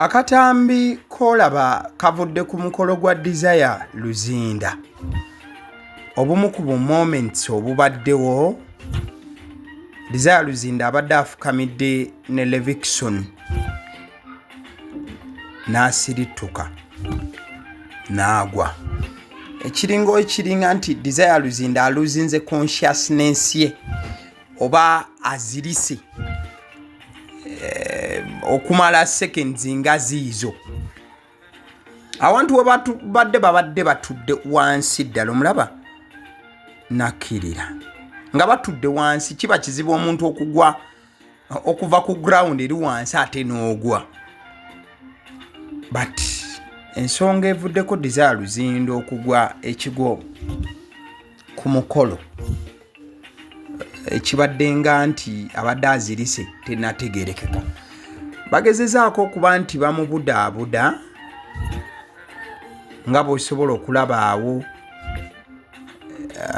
Akatambi kolaba kavudde ku mukolo gwa Desire Luzinda. Obumu ku moments obubaddewo, Desire Luzinda abadde afukamidde ne Levixone n'asirituka n'agwa. Ekiringa nti Desire Luzinda aluzinze consciousness ye oba Azilise okumala seconds nga ziizo. Abantu we babadde batudde wansi ddala omulaba nakirira nga batudde wansi, kiba kizibu omuntu okuva ku ground eri wansi ate n'ogwa. But ensonga evuddeko Desire Luzinda okugwa ekigo ku mukolo ekibadde nga nti abadde Azilise tenategerekeka. Bagezezaako okuba nti bamubudaabuda nga bw'osobola okulaba awo,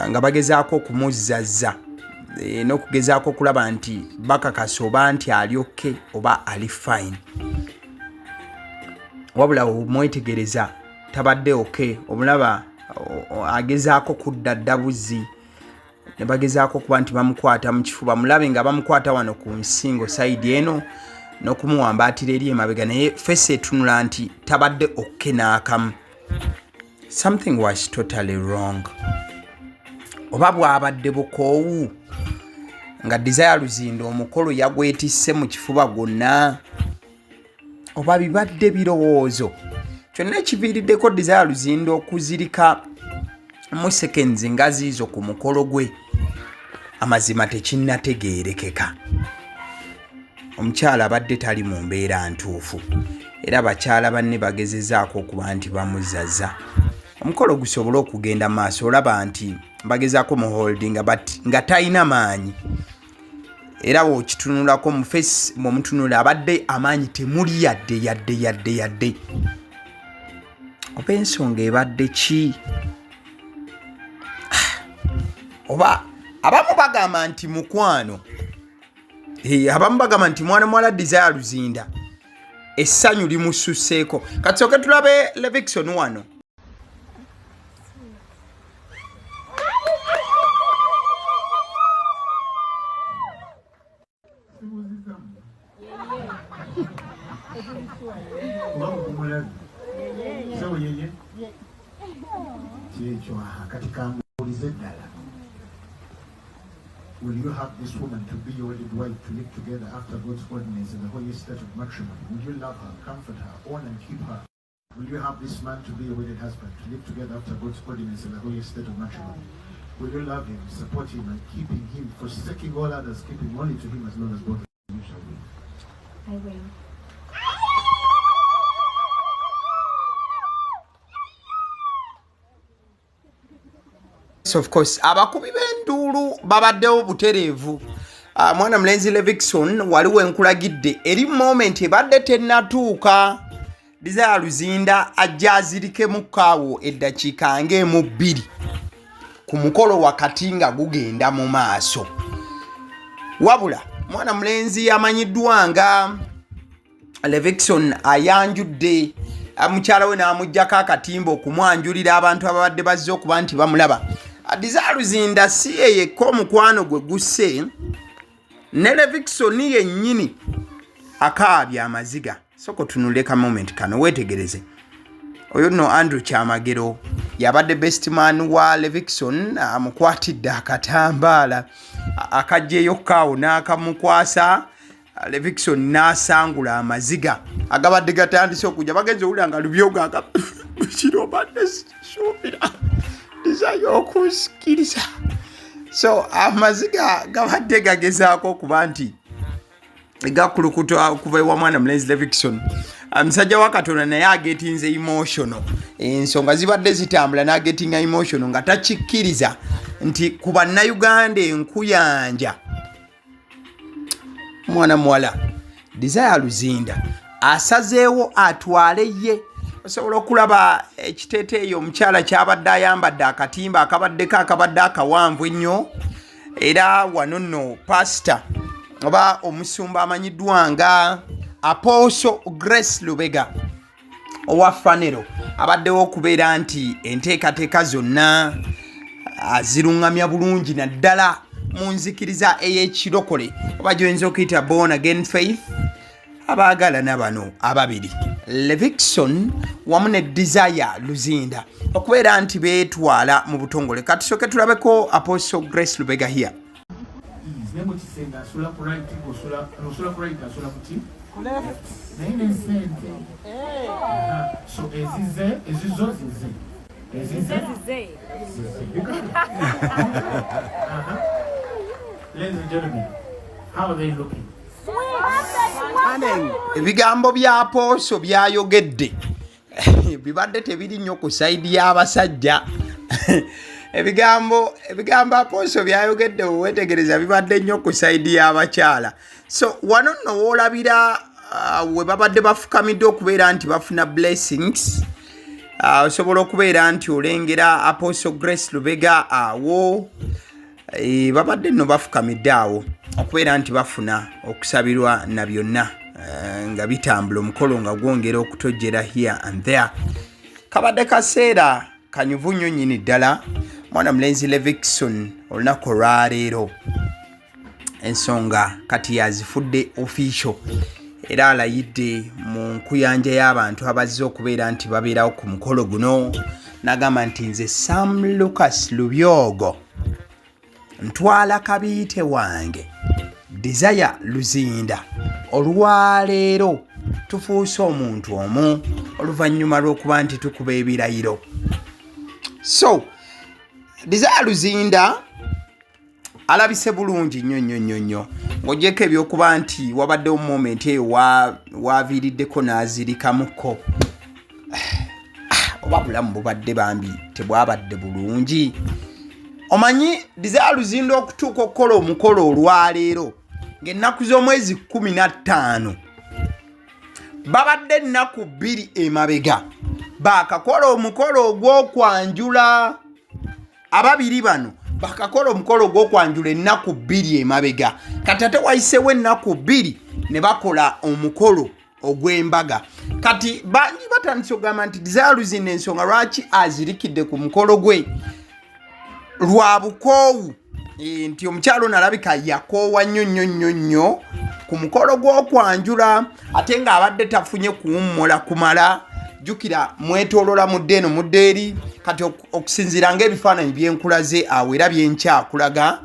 nga bagezaako okumuzzaza n'okugezaako okulaba nti bakakasa oba nti ali okay oba ali fine. Wabula omwetegereza tabadde okay, omulaba agezaako kudda ddabuzi, ne bagezaako okuba nti bamukwata mu kifuba, mulabe nga bamukwata wano ku nsingo side eno n'okumuwambaatira eri emabega, naye fesi etunula nti tabadde okay n'akamu. Something was totally wrong. Oba bwabadde bukoowu nga Desire Luzinda omukolo yagwetisse mu kifuba gwonna, oba bibadde birowoozo. Kyonna ekiviiriddeko Desire Luzinda okuzirika mu seconds nga ziizo ku mukolo gwe, amazima tekinnategeerekeka. Omukyala abadde tali mu mbeera ntuufu, era bakyala banne bagezezaako okuba nti bamuzzaza. Omukolo gusobole okugenda maaso, olaba nti bagezaako mu holding but nga talina maanyi. Era wokitunulako mu face mumutunula abadde amaanyi temuli yadde. Oba ensonga ebadde ki? Oba abamu bagamba nti mukwano, abamu bagamba nti mwana mwala Desire Luzinda essanyu limususseeko. Katusooke tulabe Levixone wano. Will you have this woman to be your wedded wife, to live together after God's ordinance in the holy state of matrimony? Will you love her, comfort her, honor and keep her? Will you have this man to be your wedded husband, to live together after God's ordinance in the holy state of matrimony? Will you love him, support him, and keeping him, forsaking all others, keeping only to him as long as both of you shall be? I will. Of course, abakubi b'enduulu babaddewo butereevu. Mwana mulenzi Levixone waliwo enkulagidde eri moment ebadde tennatuuka. Desire Luzinda ajja azirikemu kaawo eddakiika ng'emu 2 ku mukolo wakati nga gugenda mu maaso. Wabula mwana mulenzi amanyiddwa nga Levixone ayanjudde mukyala we n'amuggyako akatimba okumwanjulira abantu ababadde bazze okuba nti bamulaba. Desire Luzinda si ye yekka omukwano gwe gusse, ne Levixone yennyini akaabya amaziga. Soko tunule ka moment kano wetegereze. Oyo no Andrew Kyamagero yabadde best man wa Levixone, amukwatidde akatambaala akajjeyo kaawo n'akamukwasa. Levixone n'asangula amaziga agabadde gatandise okujja. Bagenze owulira nga lubyoga kiro badde shobira Desire okusikiriza. So amaziga gabadde gagezaako okuba nti gakulukuta okuva ewa mwana mulenzi Levixone. Musajja wa Katonda naye agetinze emotional. Ensonga zibadde zitambula n'agetinga emotional nga takikkiriza nti ku bannayuganda enkuyanja mwana muwala Desire Luzinda asazeewo atwale ye. Osobola okulaba ekiteeteeyo omukyala kyabadde ayambadde akatimba akabadde akawanvu ennyo, era wano nno pastor oba omusumba amanyiddwa nga Apostle Grace Lubega owa Fanero abaddewo okubeera nti enteekateeka zonna azirungamya bulungi naddala mu nzikiriza ey'ekirokole oba gyoyinza okuyita born again faith. Abaagalana bano ababiri Levixone wamu ne Desire Luzinda okubeera nti beetwala mu butongole. Katusooke tulabeko Apostle Grace Lubega here. So ezizo Ladies and gentlemen, how are they looking? Ebigambo bya Apostle byayogedde bibadde tebiri nnyo ku sayidi y'abasajja. ebigambo Apostle byayogedde wetegereza bibadde nnyo ku sayidi y'abakyala. So wano nno woolabira we babadde bafukamidde okubeera nti bafuna blessings. Osobola okubeera nti olengera Apostle Grace Lubega awo babadde nno bafukamidde awo okubeera nti bafuna okusabirwa na byonna nga bitambula omukolo nga gwongera okutojjera here and there. Kabadde kaseera kanyuvu nnyo nnyini ddala mwana mulenzi Levixone olunaku olwaleero. Ensonga kati yazifudde official era alayidde mu nkuyanja y'abantu abazze okubeera nti babeerawo ku mukolo guno. N'agamba nti nze Sam Lucas Lubyogo ntwala kabiite wange Desire Luzinda olwaleero tufuuse omuntu omu oluvannyuma lw'okuba nti tukuba ebirayiro. So Desire Luzinda alabise bulungi nnyo ng'ogyeko ebyokuba nti wabaddewo moment eyo waaviiriddeko n'azirikamuko. Oba bulamu bubadde bambi tebwabadde bulungi. Omanyi Desire Luzinda okutuuka okukola omukolo olwaleero ng'ennaku z'omwezi 15 babadde ennaku 2 emabega baakakola omukolo ogw'okwanjula. Ababiri bano bakakola omukolo ogw'okwanjula ennaku 2 emabega. Kati ate wayiseewo ennaku 2 ne bakola omukolo ogw'embaga. Kati bangi batandise okugamba nti Desire Luzinda ensonga lwaki azirikidde ku mukolo gwe lwa bukoowu nti omukyalo nalabika yakoowa nnyo ku mukolo gw'okwanjula ate ng'abadde tafunye kuwummula kumala. Jukira mwetoolola mudde eno mudde eri kati okusinziira ng'ebifaananyi byenkulaze awo era byenkyakulaga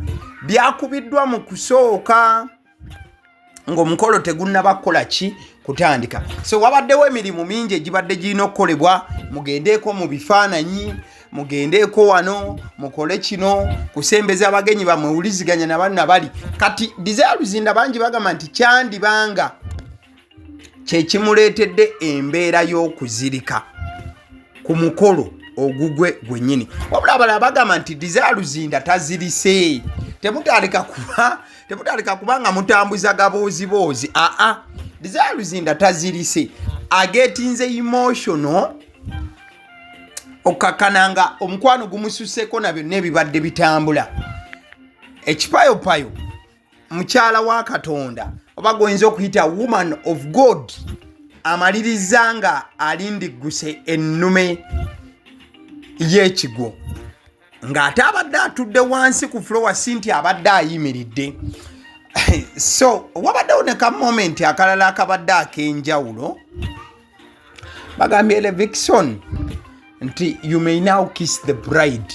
byakubiddwa mu kusooka ng'omukolo tegunnaba kukola ki kutandika. So wabaddewo emirimu mingi egibadde girina okukolebwa. Mugendeeko mu bifaananyi, mugendeeko wano, mukole kino, kusembeza abagenyi bammwe, wuliziganya na banna bali. Kati Desire Luzinda bangi bagamba nti kyandibanga kyekimuleetedde embeera y'okuzirika ku mukolo ogugwe gwennyini. Wabula abalala bagamba nti Desire Luzinda tazirise. Temutandika kuba nga mutambuza gaboozi. Desire Luzinda tazirise. Agetinze emotional okkakananga omukwano gumususeeko na byonna ebibadde bitambula. Ekipayopayo mukyala wa Katonda oba goyinza okuyita woman of God amaliriza nga alindigguse ennume y'ekigwo ng'ate abadde atudde wansi ku floor sinti abadde ayimiridde. So wabaddewo ne ka moment akalala akabadde ak'enjawulo. Bagambye Levixone nti you may now kiss the bride.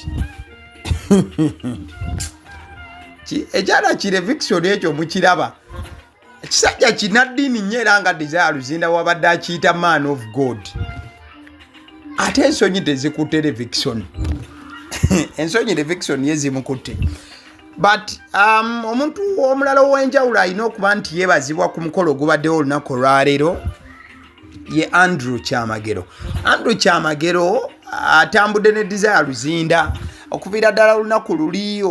Ekyala ki Levixone ekyo mukiraba. Ekisajja kinaddiini nnyo era nga Desire Luzinda wabadde akiyita man of God. Ate ensonyi tezikutte Levixone. Ensonyi Levixone ye zimukutte. But omuntu omulala ow'enjawulo alina okuba nti yeebazibwa ku mukolo ogubaddewo olunaku olwaleero ye Andrew Kyamagero. Andrew Kyamagero atambudde ne Desire Luzinda okuviira ddala olunaku luli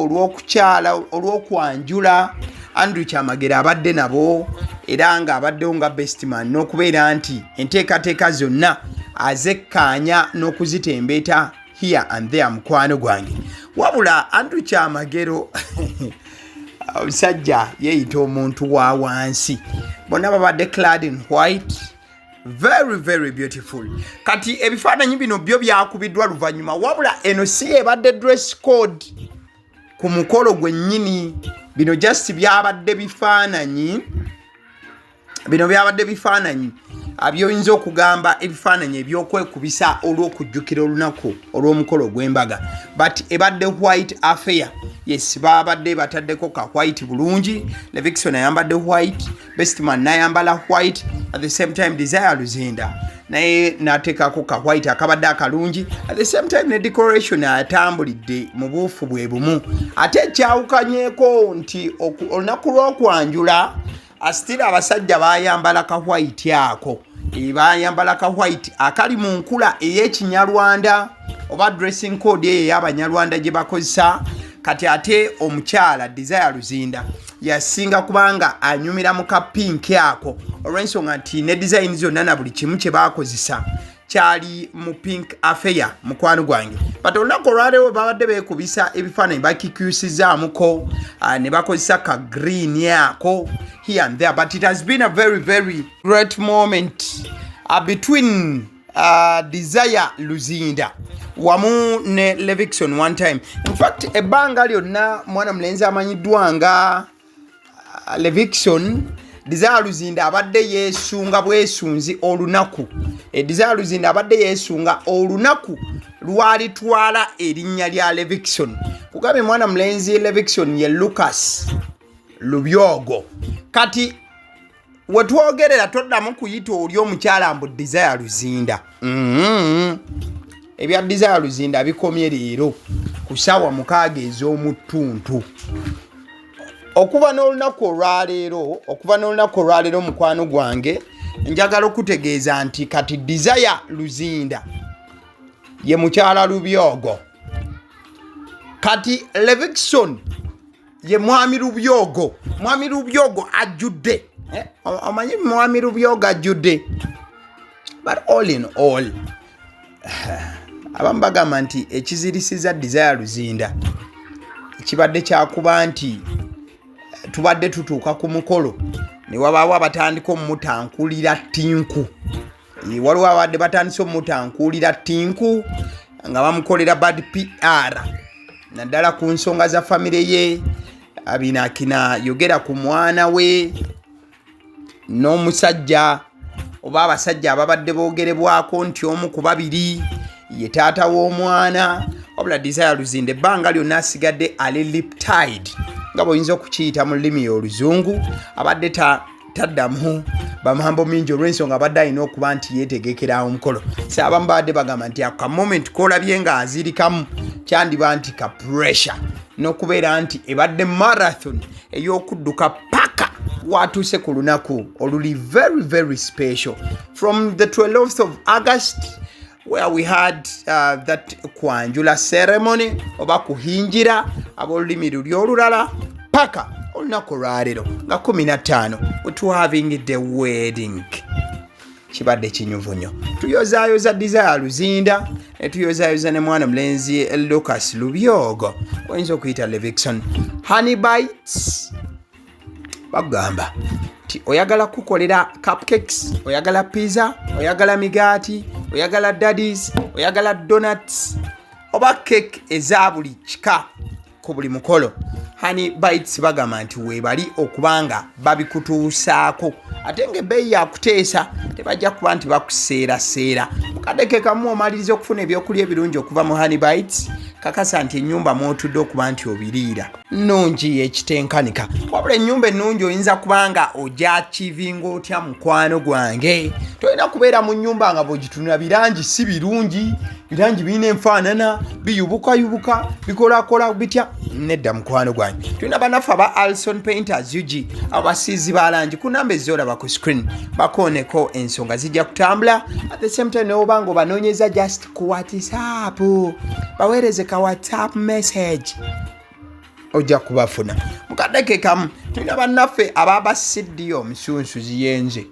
olw'okwanjula. Andrew Kyamagero abadde nabo era nga abaddewo nga best man n'okubeera nti enteekateeka zonna azekkaanya n'okuzitembeeta here and there mukwano gwange. Wabula Andrew Kyamagero omusajja yeeyita omuntu wa wansi bonna babadde clad in white very very beautiful kati ebifaananyi bino byo byakubiddwa luvannyuma wabula eno si ebadde dress code ku mukolo gwennyini bino just byabadde bifaananyi byoyinza okugamba ebifaananyi ebyokwekubisa olw'okujjukira olunaku olw'omukolo gw'embaga but ebadde white affair yes babadde bataddeko ka white bulungi Levixone ayambadde white Bestman n'ayambala white at the same time Desire Luzinda naye n'ateekako ka white akabadde akalungi at the same time ne decoration atambulidde mu buufu bwe bumu ate ekyawukanyeeko nti olunaku lw'okwanjula asitira abasajja bayambala ka white ako bayambala ka white akali mu nkula ey'ekinyarwanda oba dressing code eyo ey'abanyarwanda gye bakozesa kati ate omukyala Desire Luzinda yasinga kubanga anyumira mu ka pink ako olw'ensonga nti ne design zonna na buli kimu kye bakozesa kyali mu pink affair mukwano gwange but olunaku olwaleero babadde beekubisa ebifaananyi bakikyusizaamuko ne bakozesa ka green ako here and there but it has been a very very great moment between Desire Luzinda wamu ne Levixone one time in fact ebbanga lyonna mwana mulenzi amanyiddwa nga Levixone Desire Luzinda abadde yeesunga bwesunzi olunaku Desire Luzinda abadde yeesunga olunaku lwalitwala erinnya lya Levixone kugabe mwana mulenzi Levixone ye Lucas Lubyogo kati wetwogerera toddamu kuyita oli omukyala mbu Desire Luzinda ebya Desire Luzinda bikomye leero ku ssaawa 6 ez'omutuntu okuva n'olunaku olwaleero mukwano gwange njagala okutegeeza nti kati Desire Luzinda ye mukyala Lubyogo kati Levixone ye mwami Lubyogo ajjudde omanyi mwami Lubyogo ajjudde but all in all abamu bagamba nti ekizirisiza Desire Luzinda kibadde kyakuba nti tubadde tutuuka ku mukolo ne wabaawo abatandika omutankulira tinku waliwo abadde batandise omutankulira tinku nga bamukolera bad PR naddala ku nsonga za famire ye abinakina yogera ku mwana we n'omusajja oba abasajja ababadde boogerebwako nti omu ku babiri ye taata w'omwana wabula Desire Luzinda ebbanga lyonna asigadde ali lip-tied nga bw'oyinza okukiyita mu lulimi oluzungu abadde taddamu bamambo mingi olw'ensonga abadde alina okuba nti yeetegekera omukolo abamu babadde bagamba nti ako moment koolabye nga azirikamu kyandiba nti ka pressure n'okubeera nti ebadde marathon ey'okudduka paka watuuse ku lunaku oluli very very special from the 12th of August where we had that kwanjula ceremony oba kuhinjira ab'olulimi luli olulala paka olunaku lwaleero nga 15 we having the wedding kibadde kinyuvu nnyo tuyozaayoza Desire Luzinda ne tuyozaayoza ne mwana mulenzi Lucas Lubyogo oyinza okuyita Levixone honey bites bagamba nti oyagala kukolera cupcakes oyagala pizza oyagala migaati oyagala daddies oyagala donuts oba cake eza buli kika ku buli mukolo honey bites bagamba nti weebali okubanga babikutuusaako ate ng'ebbeeyi yakuteesa tebajja kuba nti bakuseeraseera mukadeke kamu omaliriza okufuna ebyokulya ebirungi okuva mu honey bites kakasa nti ennyumba mwotudde okuba nti obiriira nnungi ekitenkanika wabula ennyumba ennungi oyinza kubanga ogyakivinga otya mukwano gwange tolina kubeera mu nnyumba nga bw'ogitunula birangi si birungi birangi birina enfaanana biyubukayubuka bikolakola bitya nedda mukwano gwange tulina bannaffe aba Alson Painters UG abasiizi ba langi ku namba ezolaba ku screen bakooneko ensonga zijja kutambula at the same time neobanga obanoonyeza just ku WhatsApp baweereze ka WhatsApp message ojja kubafuna mukadeke kamu tulina bannaffe ababa CDO omusunsu ziyenze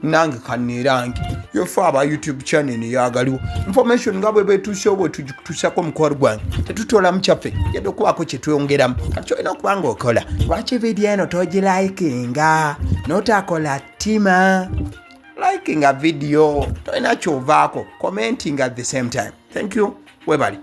nange kannirangi yofa aba YouTube channel yagaliwo information nga bwe betuuse obwe tutusako mukoro gwange tetutola muchafe yadde okubaako kye twongeramu kati olina okuba ng'okola lwaki video eno togilikinga notakola ttima liking a video tolina kyovaako commenting at the same time. Thank you. Webali.